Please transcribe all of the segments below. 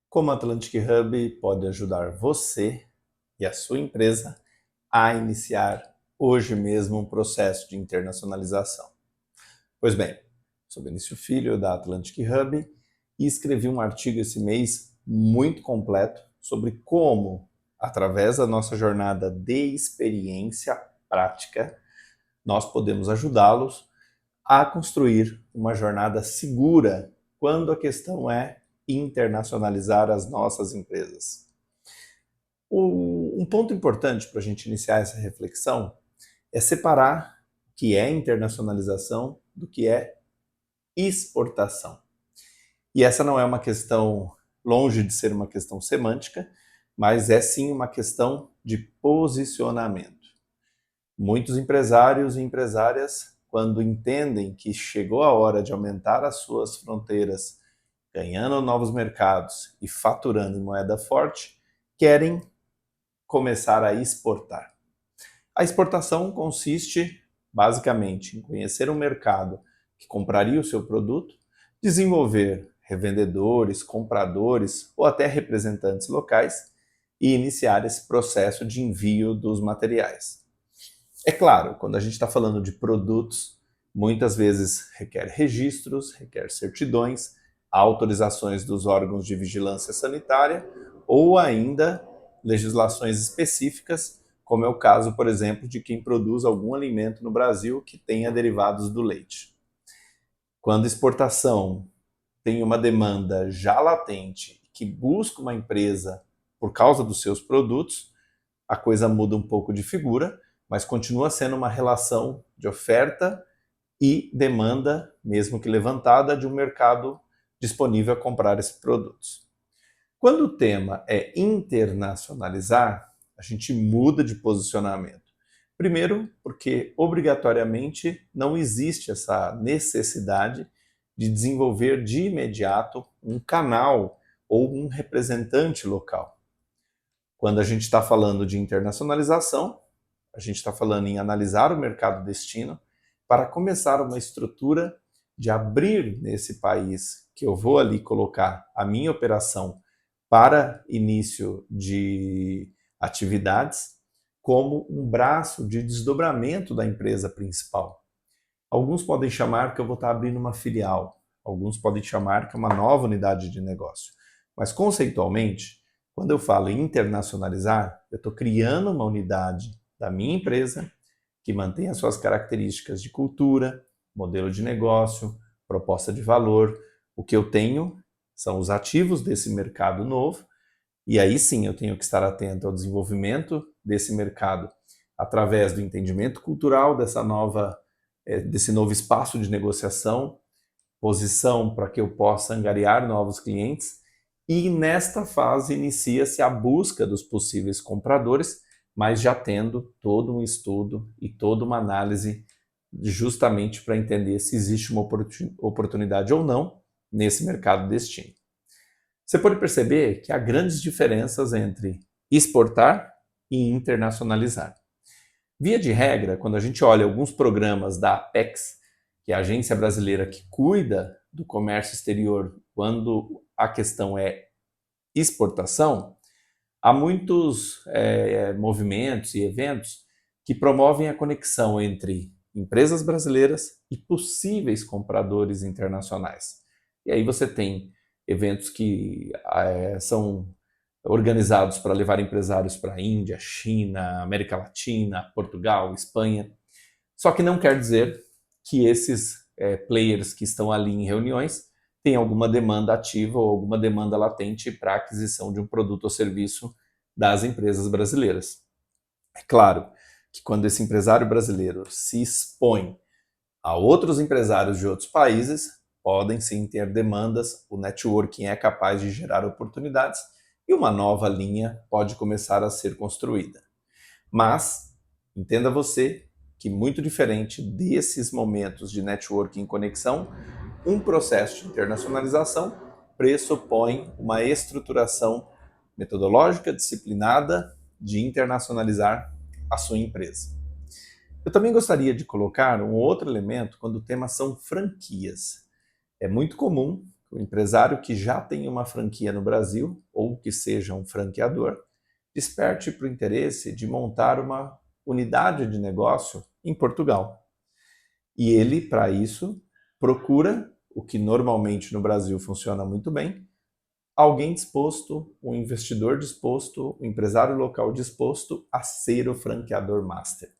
Como a Atlantic Hub pode ajudar você e a sua empresa a iniciar hoje mesmo um processo de internacionalização? Pois bem, sou Benício Filho da Atlantic Hub e escrevi um artigo esse mês muito completo sobre como, através da nossa jornada de experiência prática, nós podemos ajudá-los a construir uma jornada segura quando a questão é internacionalizar as nossas empresas. Um ponto importante para a gente iniciar essa reflexão é separar o que é internacionalização do que é exportação. E essa não é uma questão, longe de ser uma questão semântica, mas é sim uma questão de posicionamento. Muitos empresários e empresárias, quando entendem que chegou a hora de aumentar as suas fronteiras, ganhando novos mercados e faturando em moeda forte, querem começar a exportar. A exportação consiste, basicamente, em conhecer um mercado que compraria o seu produto, desenvolver revendedores, compradores ou até representantes locais e iniciar esse processo de envio dos materiais. É claro, quando a gente está falando de produtos, muitas vezes requer registros, requer certidões, autorizações dos órgãos de vigilância sanitária ou ainda legislações específicas, como é o caso, por exemplo, de quem produz algum alimento no Brasil que tenha derivados do leite. Quando a exportação tem uma demanda já latente que busca uma empresa por causa dos seus produtos, a coisa muda um pouco de figura, mas continua sendo uma relação de oferta e demanda, mesmo que levantada, de um mercado disponível a comprar esses produtos. Quando o tema é internacionalizar, a gente muda de posicionamento. Primeiro, porque obrigatoriamente não existe essa necessidade de desenvolver de imediato um canal ou um representante local. Quando a gente está falando de internacionalização, a gente está falando em analisar o mercado destino para começar uma estrutura de abrir nesse país que eu vou ali colocar a minha operação para início de atividades como um braço de desdobramento da empresa principal. Alguns podem chamar que eu vou estar abrindo uma filial, alguns podem chamar que é uma nova unidade de negócio. Mas conceitualmente, quando eu falo em internacionalizar, eu estou criando uma unidade da minha empresa que mantém as suas características de cultura, modelo de negócio, proposta de valor. O que eu tenho são os ativos desse mercado novo, e aí sim eu tenho que estar atento ao desenvolvimento desse mercado através do entendimento cultural desse novo espaço de negociação, posição para que eu possa angariar novos clientes, e nesta fase inicia-se a busca dos possíveis compradores, mas já tendo todo um estudo e toda uma análise justamente para entender se existe uma oportunidade ou não nesse mercado destino. Você pode perceber que há grandes diferenças entre exportar e internacionalizar. Via de regra, quando a gente olha alguns programas da Apex, que é a agência brasileira que cuida do comércio exterior quando a questão é exportação, há muitos movimentos e eventos que promovem a conexão entre empresas brasileiras e possíveis compradores internacionais. E aí você tem eventos que são organizados para levar empresários para a Índia, China, América Latina, Portugal, Espanha. Só que não quer dizer que esses players que estão ali em reuniões têm alguma demanda ativa ou alguma demanda latente para a aquisição de um produto ou serviço das empresas brasileiras. É claro que quando esse empresário brasileiro se expõe a outros empresários de outros países, podem sim ter demandas, o networking é capaz de gerar oportunidades e uma nova linha pode começar a ser construída. Mas, entenda você que muito diferente desses momentos de networking e conexão, um processo de internacionalização pressupõe uma estruturação metodológica, disciplinada, de internacionalizar a sua empresa. Eu também gostaria de colocar um outro elemento quando o tema são franquias. É muito comum o empresário que já tem uma franquia no Brasil, ou que seja um franqueador, desperte para o interesse de montar uma unidade de negócio em Portugal. E ele, para isso, procura, o que normalmente no Brasil funciona muito bem, alguém disposto, um investidor disposto, um empresário local disposto a ser o franqueador master.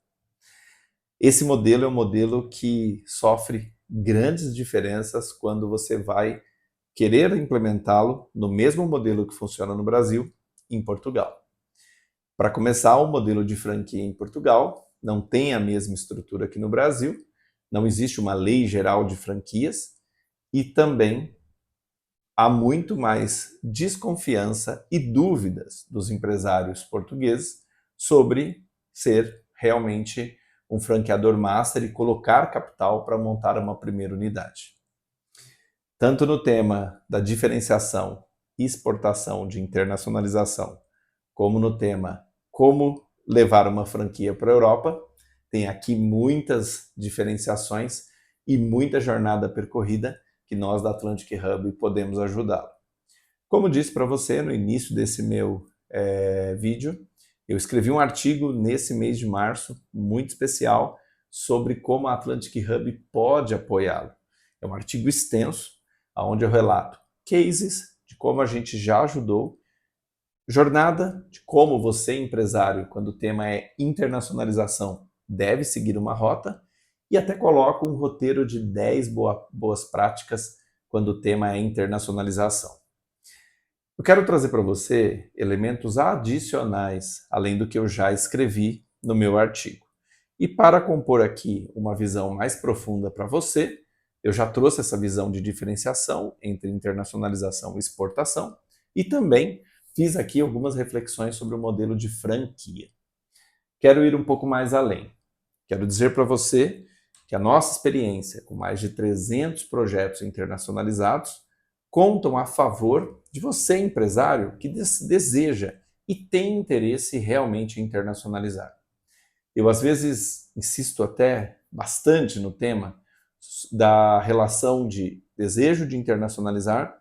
Esse modelo é um modelo que sofre grandes diferenças quando você vai querer implementá-lo no mesmo modelo que funciona no Brasil, em Portugal. Para começar, o modelo de franquia em Portugal não tem a mesma estrutura que no Brasil, não existe uma lei geral de franquias e também há muito mais desconfiança e dúvidas dos empresários portugueses sobre ser realmente um franqueador master e colocar capital para montar uma primeira unidade. Tanto no tema da diferenciação e exportação de internacionalização, como no tema como levar uma franquia para a Europa, tem aqui muitas diferenciações e muita jornada percorrida que nós da Atlantic Hub podemos ajudá-lo. Como disse para você no início desse meu vídeo, eu escrevi um artigo nesse mês de março, muito especial, sobre como a Atlantic Hub pode apoiá-lo. É um artigo extenso, onde eu relato cases de como a gente já ajudou, jornada de como você, empresário, quando o tema é internacionalização, deve seguir uma rota, e até coloco um roteiro de 10 boas práticas quando o tema é internacionalização. Eu quero trazer para você elementos adicionais, além do que eu já escrevi no meu artigo. E para compor aqui uma visão mais profunda para você, eu já trouxe essa visão de diferenciação entre internacionalização e exportação, e também fiz aqui algumas reflexões sobre o modelo de franquia. Quero ir um pouco mais além. Quero dizer para você que a nossa experiência com mais de 300 projetos internacionalizados contam a favor de você, empresário, que deseja e tem interesse realmente em internacionalizar. Eu, às vezes, insisto até bastante no tema da relação de desejo de internacionalizar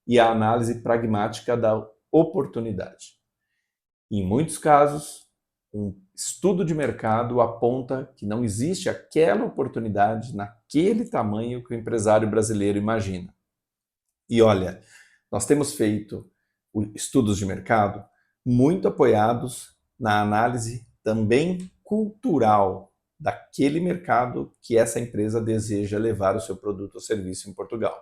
e a análise pragmática da oportunidade. Em muitos casos, um estudo de mercado aponta que não existe aquela oportunidade naquele tamanho que o empresário brasileiro imagina. E olha, nós temos feito estudos de mercado muito apoiados na análise também cultural daquele mercado que essa empresa deseja levar o seu produto ou serviço em Portugal.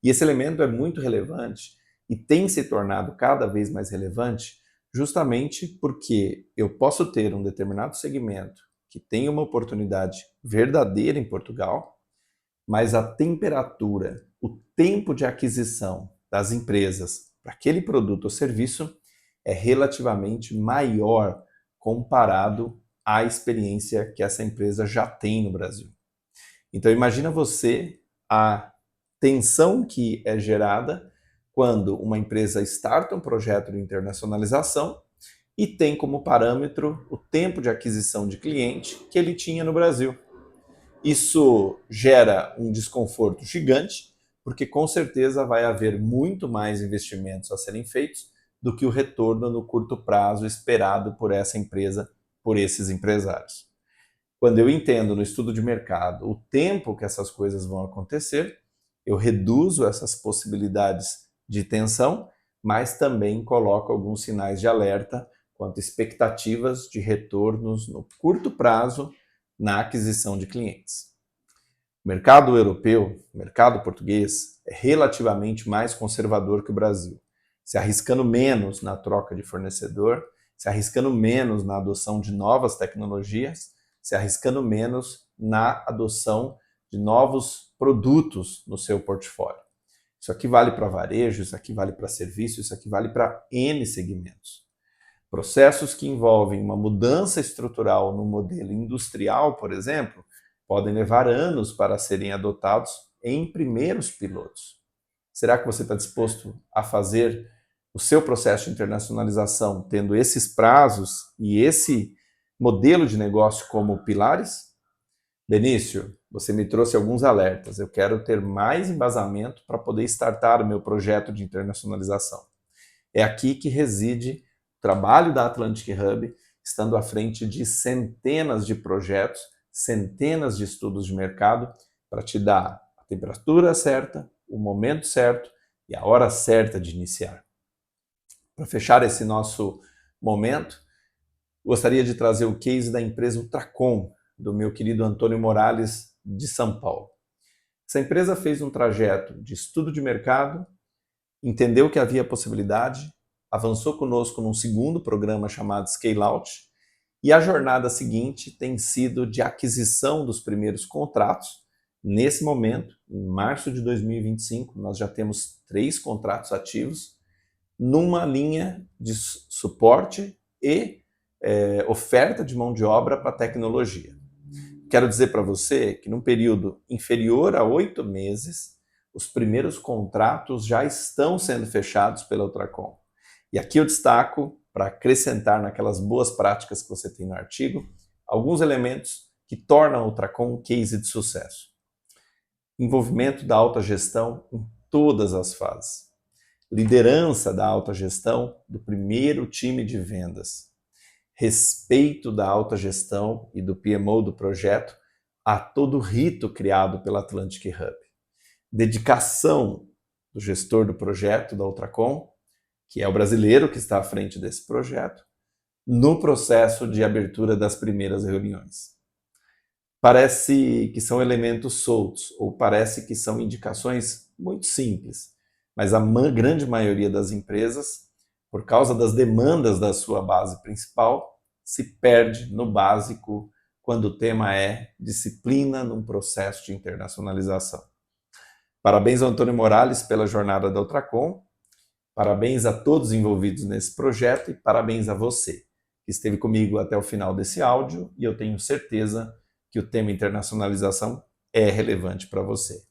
E esse elemento é muito relevante e tem se tornado cada vez mais relevante justamente porque eu posso ter um determinado segmento que tem uma oportunidade verdadeira em Portugal, mas a temperatura, o tempo de aquisição das empresas para aquele produto ou serviço é relativamente maior comparado à experiência que essa empresa já tem no Brasil. Então imagina você a tensão que é gerada quando uma empresa starta um projeto de internacionalização e tem como parâmetro o tempo de aquisição de cliente que ele tinha no Brasil. Isso gera um desconforto gigante, porque com certeza vai haver muito mais investimentos a serem feitos do que o retorno no curto prazo esperado por essa empresa, por esses empresários. Quando eu entendo no estudo de mercado o tempo que essas coisas vão acontecer, eu reduzo essas possibilidades de tensão, mas também coloco alguns sinais de alerta quanto a expectativas de retornos no curto prazo na aquisição de clientes. O mercado europeu, o mercado português, é relativamente mais conservador que o Brasil, se arriscando menos na troca de fornecedor, se arriscando menos na adoção de novas tecnologias, se arriscando menos na adoção de novos produtos no seu portfólio. Isso aqui vale para varejo, isso aqui vale para serviço, isso aqui vale para N segmentos. Processos que envolvem uma mudança estrutural no modelo industrial, por exemplo, podem levar anos para serem adotados em primeiros pilotos. Será que você está disposto a fazer o seu processo de internacionalização tendo esses prazos e esse modelo de negócio como pilares? Benício, você me trouxe alguns alertas. Eu quero ter mais embasamento para poder startar o meu projeto de internacionalização. É aqui que reside o trabalho da Atlantic Hub, estando à frente de centenas de projetos, centenas de estudos de mercado, para te dar a temperatura certa, o momento certo e a hora certa de iniciar. Para fechar esse nosso momento, gostaria de trazer o case da empresa Ultracom, do meu querido Antônio Morales, de São Paulo. Essa empresa fez um trajeto de estudo de mercado, entendeu que havia possibilidade, avançou conosco num segundo programa chamado Scale Out, e a jornada seguinte tem sido de aquisição dos primeiros contratos. Nesse momento, em março de 2025, nós já temos 3 contratos ativos, numa linha de suporte e oferta de mão de obra para tecnologia. Quero dizer para você que num período inferior a 8 meses, os primeiros contratos já estão sendo fechados pela Ultracom. E aqui eu destaco, para acrescentar naquelas boas práticas que você tem no artigo, alguns elementos que tornam a Ultracom um case de sucesso. Envolvimento da alta gestão em todas as fases. Liderança da alta gestão do primeiro time de vendas. Respeito da alta gestão e do PMO do projeto a todo o rito criado pela Atlantic Hub. Dedicação do gestor do projeto da Ultracom, que é o brasileiro que está à frente desse projeto, no processo de abertura das primeiras reuniões. Parece que são elementos soltos, ou parece que são indicações muito simples, mas a grande maioria das empresas, por causa das demandas da sua base principal, se perde no básico quando o tema é disciplina num processo de internacionalização. Parabéns ao Antônio Morales pela jornada da Ultracom, parabéns a todos envolvidos nesse projeto e parabéns a você, que esteve comigo até o final desse áudio, e eu tenho certeza que o tema internacionalização é relevante para você.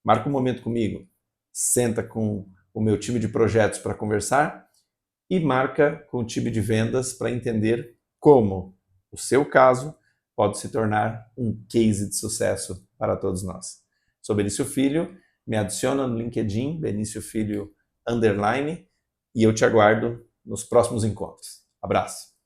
Marca um momento comigo, senta com o meu time de projetos para conversar e marca com o time de vendas para entender como o seu caso pode se tornar um case de sucesso para todos nós. Sou Benício Filho, me adiciona no LinkedIn, Benício Filho _, e eu te aguardo nos próximos encontros. Abraço!